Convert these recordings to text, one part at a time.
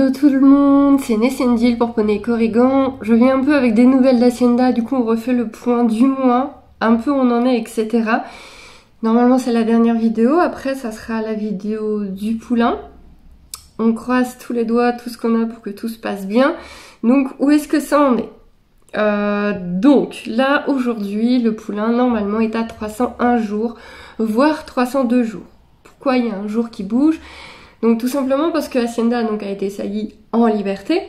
Hello tout le monde, c'est Nessendil pour Poney Corrigan. Je viens un peu avec des nouvelles d'Hacienda, du coup on refait le point du mois, un peu où on en est, etc. Normalement c'est la dernière vidéo, après ça sera la vidéo du poulain. On croise tous les doigts, tout ce qu'on a pour que tout se passe bien. Donc où est-ce que ça en est? Donc là aujourd'hui le poulain normalement est à 301 jours, voire 302 jours. Pourquoi il y a un jour qui bouge? Donc tout simplement parce que Hacienda a été saillie en liberté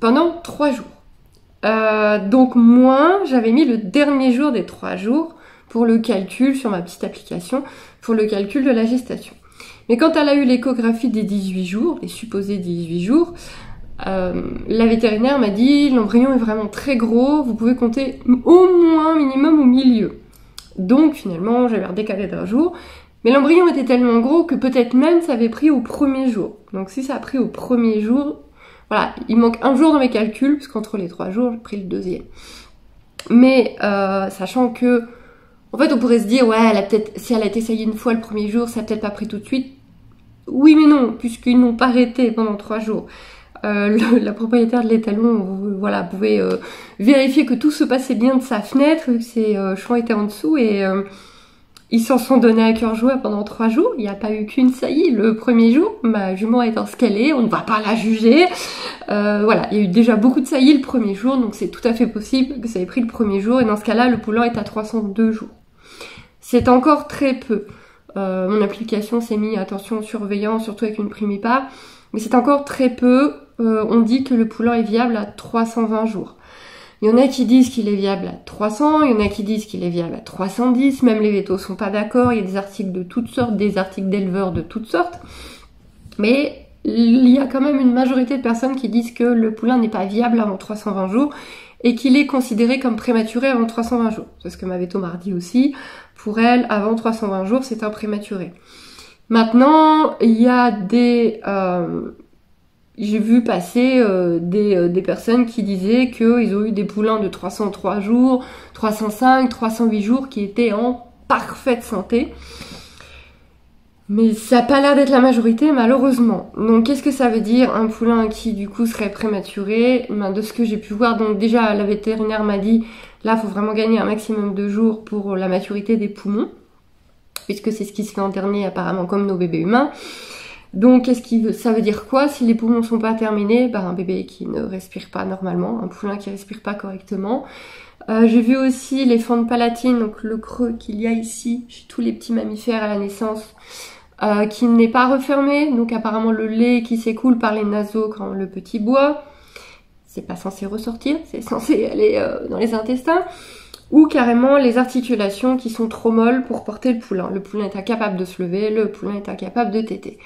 pendant 3 jours. Donc moi j'avais mis le dernier jour des 3 jours pour le calcul sur ma petite application, pour le calcul de la gestation. Mais quand elle a eu l'échographie des 18 jours, les supposés 18 jours, la vétérinaire m'a dit l'embryon est vraiment très gros, vous pouvez compter au moins minimum au milieu. Donc finalement j'avais redécalé d'un jour. Mais l'embryon était tellement gros que peut-être même ça avait pris au premier jour. Donc si ça a pris au premier jour, voilà, il manque un jour dans mes calculs, parce qu'entre les 3 jours, j'ai pris le deuxième. Mais sachant que, en fait, on pourrait se dire, ouais, si elle a été saillie une fois le premier jour, ça a peut-être pas pris tout de suite. Oui, mais non, puisqu'ils n'ont pas arrêté pendant 3 jours. La propriétaire de l'étalon, voilà, pouvait vérifier que tout se passait bien de sa fenêtre, que ses champs étaient en dessous et... Ils s'en sont donnés à cœur joie pendant 3 jours, il n'y a pas eu qu'une saillie le premier jour, ma jument étant ce qu'elle est, on ne va pas la juger. Voilà, il y a eu déjà beaucoup de saillies le premier jour, donc c'est tout à fait possible que ça ait pris le premier jour, et dans ce cas-là, le poulain est à 302 jours. C'est encore très peu. Mon application s'est mis attention surveillant, surtout avec une primipare, mais c'est encore très peu. On dit que le poulain est viable à 320 jours. Il y en a qui disent qu'il est viable à 300, il y en a qui disent qu'il est viable à 310, même les vétos sont pas d'accord, il y a des articles de toutes sortes, des articles d'éleveurs de toutes sortes. Mais il y a quand même une majorité de personnes qui disent que le poulain n'est pas viable avant 320 jours et qu'il est considéré comme prématuré avant 320 jours. C'est ce que ma véto m'a dit aussi. Pour elle, avant 320 jours, c'est un prématuré. Maintenant, il y a des... J'ai vu passer des personnes qui disaient qu'ils ont eu des poulains de 303 jours, 305, 308 jours qui étaient en parfaite santé. Mais ça n'a pas l'air d'être la majorité, malheureusement. Donc qu'est-ce que ça veut dire un poulain qui du coup serait prématuré? De ce que j'ai pu voir, donc déjà la vétérinaire m'a dit, là il faut vraiment gagner un maximum de jours pour la maturité des poumons, puisque c'est ce qui se fait en dernier apparemment comme nos bébés humains. Donc, ça veut dire quoi? Si les poumons ne sont pas terminés, un bébé qui ne respire pas normalement, un poulain qui ne respire pas correctement. J'ai vu aussi les fentes palatines, donc le creux qu'il y a ici, chez tous les petits mammifères à la naissance, qui n'est pas refermé. Donc apparemment le lait qui s'écoule par les naseaux quand le petit boit, c'est pas censé ressortir, c'est censé aller dans les intestins. Ou carrément les articulations qui sont trop molles pour porter le poulain. Le poulain est incapable de se lever, le poulain est incapable de téter.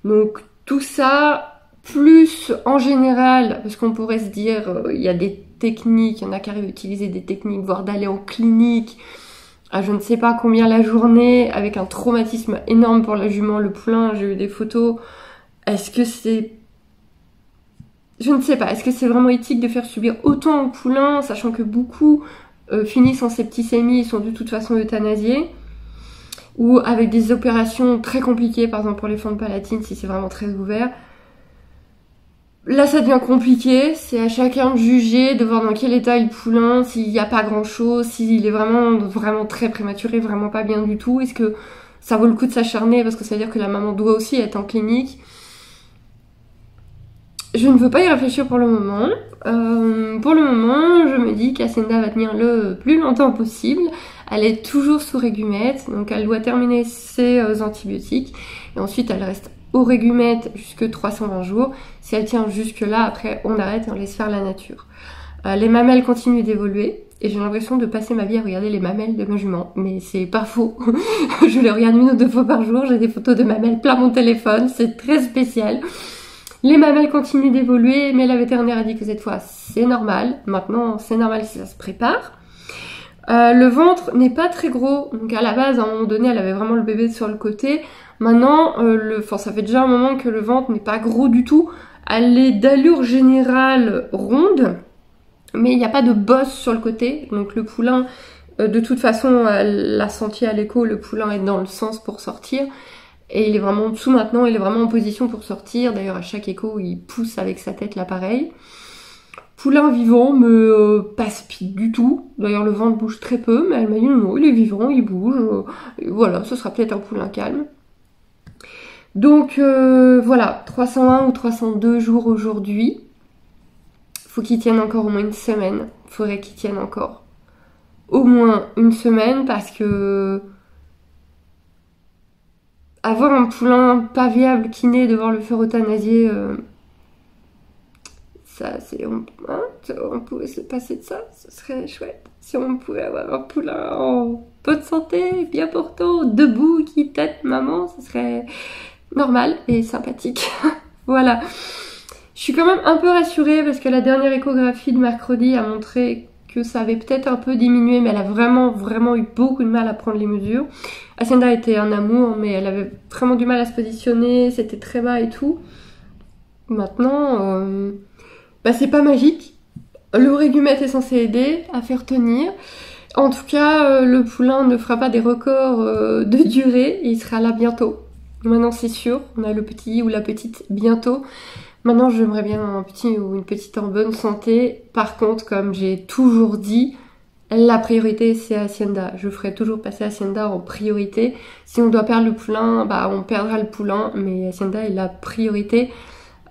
Donc tout ça, plus en général, parce qu'on pourrait se dire, il y a des techniques, il y en a qui arrivent à utiliser des techniques, voire d'aller en clinique, à je ne sais pas combien la journée, avec un traumatisme énorme pour la jument, le poulain, j'ai eu des photos. Est-ce que c'est... Je ne sais pas, est-ce que c'est vraiment éthique de faire subir autant au poulain, sachant que beaucoup finissent en septicémie et sont de toute façon euthanasiés, ou avec des opérations très compliquées, par exemple pour les fentes palatines, si c'est vraiment très ouvert. Là, ça devient compliqué, c'est à chacun de juger, de voir dans quel état est le poulain, s'il n'y a pas grand-chose, s'il est vraiment très prématuré, vraiment pas bien du tout. Est-ce que ça vaut le coup de s'acharner, parce que ça veut dire que la maman doit aussi être en clinique. Je ne veux pas y réfléchir pour le moment. Pour le moment, je me dis qu'Hacienda va tenir le plus longtemps possible. Elle est toujours sous régumette, donc elle doit terminer ses antibiotiques. Et ensuite, elle reste au régumette jusque 320 jours. Si elle tient jusque là, après, on arrête et on laisse faire la nature. Les mamelles continuent d'évoluer. Et j'ai l'impression de passer ma vie à regarder les mamelles de ma jument. Mais c'est pas faux. Je les regarde 1 ou 2 fois par jour. J'ai des photos de mamelles plein mon téléphone. C'est très spécial. Les mamelles continuent d'évoluer, mais la vétérinaire a dit que cette fois c'est normal. Maintenant, c'est normal si ça se prépare. Le ventre n'est pas très gros. Donc à la base, à un moment donné, elle avait vraiment le bébé sur le côté. Maintenant, ça fait déjà un moment que le ventre n'est pas gros du tout. Elle est d'allure générale ronde, mais il n'y a pas de bosse sur le côté. Donc le poulain, de toute façon, elle l'a senti à l'écho, le poulain est dans le sens pour sortir. Et il est vraiment en dessous maintenant, il est vraiment en position pour sortir. D'ailleurs, à chaque écho, il pousse avec sa tête l'appareil. Poulain vivant, mais pas speed du tout. D'ailleurs, le ventre bouge très peu, mais elle m'a dit non, il est vivant, il bouge. Voilà, ce sera peut-être un poulain calme. Donc voilà, 301 ou 302 jours aujourd'hui. Faut qu'il tienne encore au moins une semaine. Faudrait qu'il tienne encore au moins une semaine parce que avoir un poulain pas viable qui naît, devoir le faire euthanasier, ça c'est... on pouvait se passer de ça, ce serait chouette. Si on pouvait avoir un poulain en bonne santé, bien portant, debout, qui tète maman, ce serait normal et sympathique. Voilà. Je suis quand même un peu rassurée parce que la dernière échographie de mercredi a montré que ça avait peut-être un peu diminué, mais elle a vraiment eu beaucoup de mal à prendre les mesures. Hacienda était un amour, mais elle avait vraiment du mal à se positionner, c'était très bas et tout. Maintenant, c'est pas magique. Le régumètre est censé aider à faire tenir. En tout cas, le poulain ne fera pas des records de durée, et il sera là bientôt. Maintenant c'est sûr, on a le petit ou la petite bientôt. Maintenant j'aimerais bien un petit ou une petite en bonne santé. Par contre, comme j'ai toujours dit, la priorité c'est Hacienda. Je ferai toujours passer Hacienda en priorité. Si on doit perdre le poulain, on perdra le poulain, mais Hacienda est la priorité.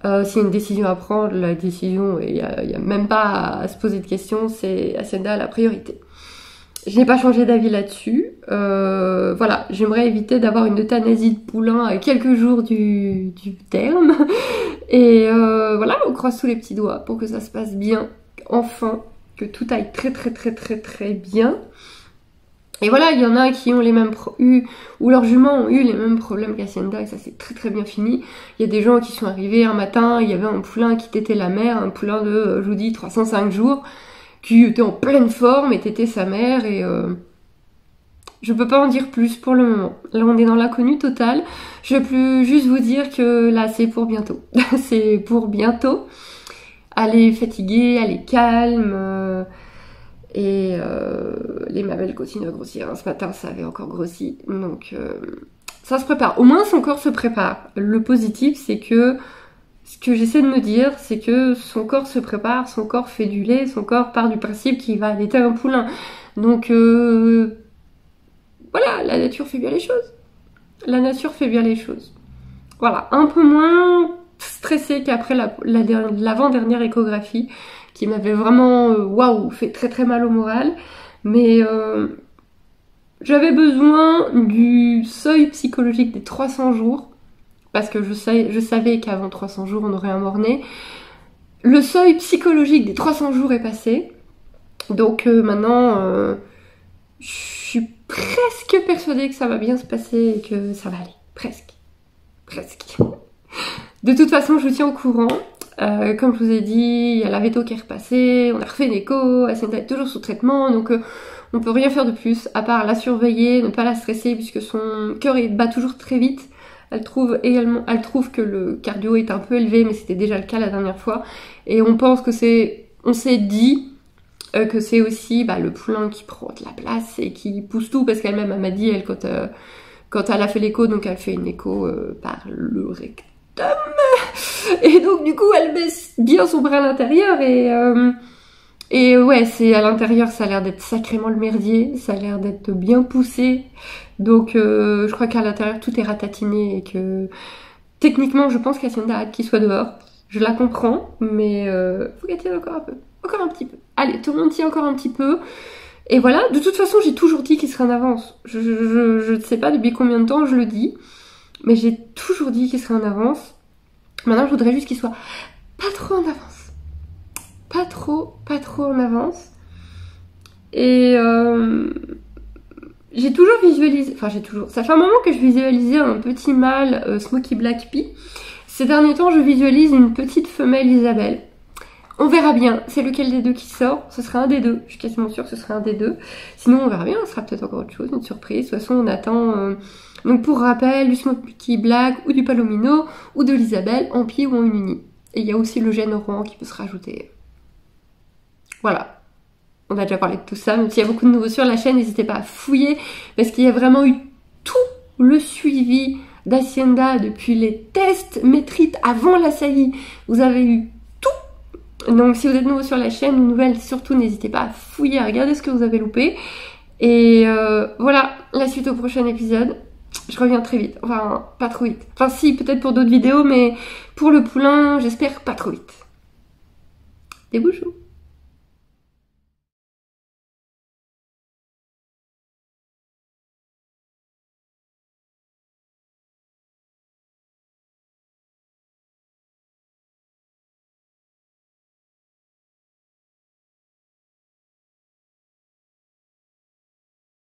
S'il y a une décision à prendre, la décision, il n'y a même pas à se poser de questions, c'est Hacienda la priorité. Je n'ai pas changé d'avis là-dessus. Voilà, j'aimerais éviter d'avoir une euthanasie de poulain à quelques jours du terme. Et voilà, on croise tous les petits doigts pour que ça se passe bien, enfin, que tout aille très bien. Et voilà, il y en a qui ont les mêmes ou leurs juments ont eu les mêmes problèmes qu'Hacienda et ça s'est très bien fini. Il y a des gens qui sont arrivés un matin, il y avait un poulain qui tétait la mère, un poulain de, je vous dis, 305 jours, qui était en pleine forme et tétait sa mère et je peux pas en dire plus pour le moment. Là on est dans l'inconnu total. Je peux juste vous dire que là c'est pour bientôt. C'est pour bientôt. Elle est fatiguée, elle est calme et les mamelles continuent à grossir. Ce matin ça avait encore grossi. Donc ça se prépare. Au moins son corps se prépare. Le positif c'est que ce que j'essaie de me dire, c'est que son corps se prépare, son corps fait du lait, son corps part du principe qu'il va allaiter un poulain. Donc voilà, la nature fait bien les choses. La nature fait bien les choses. Voilà, un peu moins stressée qu'après l'avant-dernière échographie, qui m'avait vraiment, waouh, fait très mal au moral. Mais j'avais besoin du seuil psychologique des 300 jours. Parce que je savais qu'avant 300 jours, on aurait un mort-né. Le seuil psychologique des 300 jours est passé. Donc maintenant, je suis presque persuadée que ça va bien se passer et que ça va aller. Presque. De toute façon, je vous tiens au courant. Comme je vous ai dit, il y a la veto qui est repassée, on a refait une écho, Hacienda est toujours sous traitement, donc on peut rien faire de plus, à part la surveiller, ne pas la stresser, puisque son cœur bat toujours très vite. Elle trouve que le cardio est un peu élevé, mais c'était déjà le cas la dernière fois. Et on pense que on s'est dit que c'est aussi le poulain qui prend de la place et qui pousse tout, parce qu'elle-même elle m'a dit, quand elle a fait l'écho, donc elle fait une écho par le rectum. Et donc du coup elle baisse bien son bras à l'intérieur et ouais, c'est à l'intérieur, ça a l'air d'être sacrément le merdier, ça a l'air d'être bien poussé. Donc je crois qu'à l'intérieur tout est ratatiné et que techniquement je pense qu'Hacienda a hâte qu'il soit dehors. Je la comprends, mais faut qu'elle tienne encore un peu. Encore un petit peu. Allez, tout le monde tient encore un petit peu. Et voilà, de toute façon j'ai toujours dit qu'il serait en avance. Je ne sais pas depuis combien de temps je le dis, mais j'ai toujours dit qu'il serait en avance. Maintenant je voudrais juste qu'il soit pas trop en avance. Pas trop en avance. Et j'ai toujours visualisé, ça fait un moment que je visualisais un petit mâle Smoky Black Pea. Ces derniers temps, je visualise une petite femelle Isabelle. On verra bien, c'est lequel des deux qui sort, ce sera un des deux, je suis quasiment sûre que ce sera un des deux. Sinon on verra bien, ce sera peut-être encore autre chose, une surprise. De toute façon on attend, donc pour rappel, du Smoky Black ou du Palomino ou de l'Isabelle en pied ou en uni. Et il y a aussi le gène Rouen qui peut se rajouter. Voilà, on a déjà parlé de tout ça, même s'il y a beaucoup de nouveaux sur la chaîne, n'hésitez pas à fouiller, parce qu'il y a vraiment eu tout le suivi d'Hacienda depuis les tests métrites avant la saillie. Vous avez eu tout. Donc si vous êtes nouveau sur la chaîne ou nouvelle, surtout n'hésitez pas à fouiller, à regarder ce que vous avez loupé. Et voilà, la suite au prochain épisode. Je reviens très vite, enfin pas trop vite. Enfin si, peut-être pour d'autres vidéos, mais pour le poulain, j'espère pas trop vite. Des bouchons.